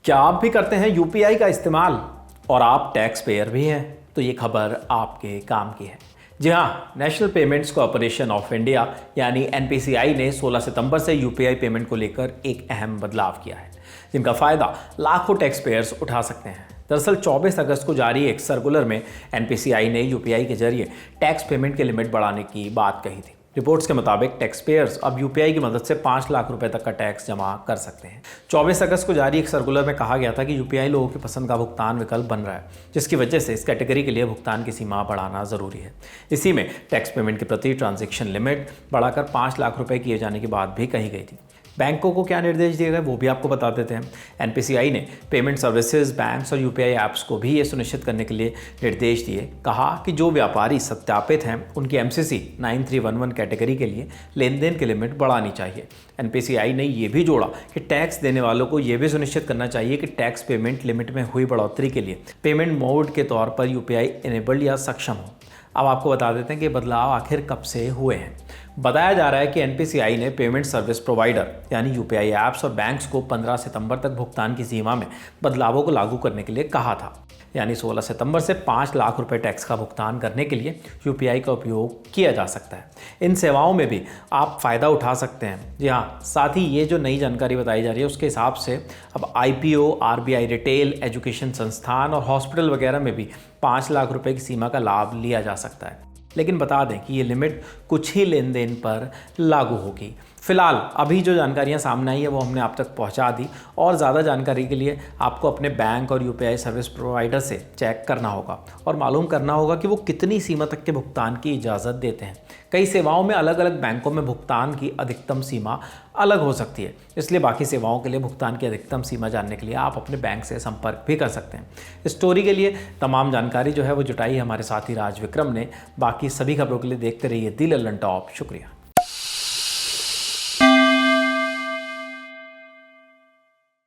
क्या आप भी करते हैं यूपीआई का इस्तेमाल और आप टैक्स पेयर भी हैं? तो ये खबर आपके काम की है। जी हाँ, national payments corporation of India यानी एनपीसीआई ने 16 सितंबर से यूपीआई पेमेंट को लेकर एक अहम बदलाव किया है, जिनका फ़ायदा लाखों टैक्स पेयर्स उठा सकते हैं। दरअसल 24 अगस्त को जारी एक सर्कुलर में एनपीसीआई ने यूपीआई के जरिए टैक्स पेमेंट की लिमिट बढ़ाने की बात कही थी। रिपोर्ट्स के मुताबिक टैक्स पेयर्स अब यूपीआई की मदद से 5 लाख रुपए तक का टैक्स जमा कर सकते हैं। 24 अगस्त को जारी एक सर्कुलर में कहा गया था कि यूपीआई लोगों की पसंद का भुगतान विकल्प बन रहा है, जिसकी वजह से इस कैटेगरी के लिए भुगतान की सीमा बढ़ाना ज़रूरी है। इसी में टैक्स पेमेंट की प्रति ट्रांजैक्शन लिमिट बढ़ाकर 5 लाख रुपए किए जाने की बात भी कही गई थी। बैंकों को क्या निर्देश दिए गए वो भी आपको बता देते हैं। एनपीसीआई ने पेमेंट सर्विसेज, बैंक्स और यूपीआई ऐप्स को भी ये सुनिश्चित करने के लिए निर्देश दिए। कहा कि जो व्यापारी सत्यापित हैं उनकी एमसीसी 9311 कैटेगरी के लिए लेन देन की लिमिट बढ़ानी चाहिए। एनपीसीआई ने ये भी जोड़ा कि टैक्स देने वालों को ये भी सुनिश्चित करना चाहिए कि टैक्स पेमेंट लिमिट में हुई बढ़ोतरी के लिए पेमेंट मोड के तौर पर यूपीआई इनेबल्ड या सक्षम हो। अब आपको बता देते हैं कि बदलाव आखिर कब से हुए हैं। बताया जा रहा है कि एनपीसीआई ने पेमेंट सर्विस प्रोवाइडर यानी यूपीआई ऐप्स और बैंक्स को 15 सितंबर तक भुगतान की सीमा में बदलावों को लागू करने के लिए कहा था। यानी 16 सितंबर से 5 लाख रुपए टैक्स का भुगतान करने के लिए यूपीआई का उपयोग किया जा सकता है। इन सेवाओं में भी आप फ़ायदा उठा सकते हैं। जी हाँ, साथ ही ये जो नई जानकारी बताई जा रही है उसके हिसाब से अब आईपीओ, आरबीआई रिटेल, एजुकेशन संस्थान और हॉस्पिटल वगैरह में भी 5 लाख रुपए की सीमा का लाभ लिया जा सकता है। लेकिन बता दें कि ये लिमिट कुछ ही लेन देन पर लागू होगी। फिलहाल अभी जो जानकारियां सामने आई है वो हमने आप तक पहुंचा दी, और ज़्यादा जानकारी के लिए आपको अपने बैंक और यूपीआई सर्विस प्रोवाइडर से चेक करना होगा और मालूम करना होगा कि वो कितनी सीमा तक के भुगतान की इजाज़त देते हैं। कई सेवाओं में अलग अलग बैंकों में भुगतान की अधिकतम सीमा अलग हो सकती है, इसलिए बाकी सेवाओं के लिए भुगतान की अधिकतम सीमा जानने के लिए आप अपने बैंक से संपर्क भी कर सकते हैं। इस स्टोरी के लिए तमाम जानकारी जो है वो जुटाई हमारे साथी राज विक्रम ने। बाकी सभी खबरों के लिए देखते रहिए दी लल्लन टॉप। शुक्रिया।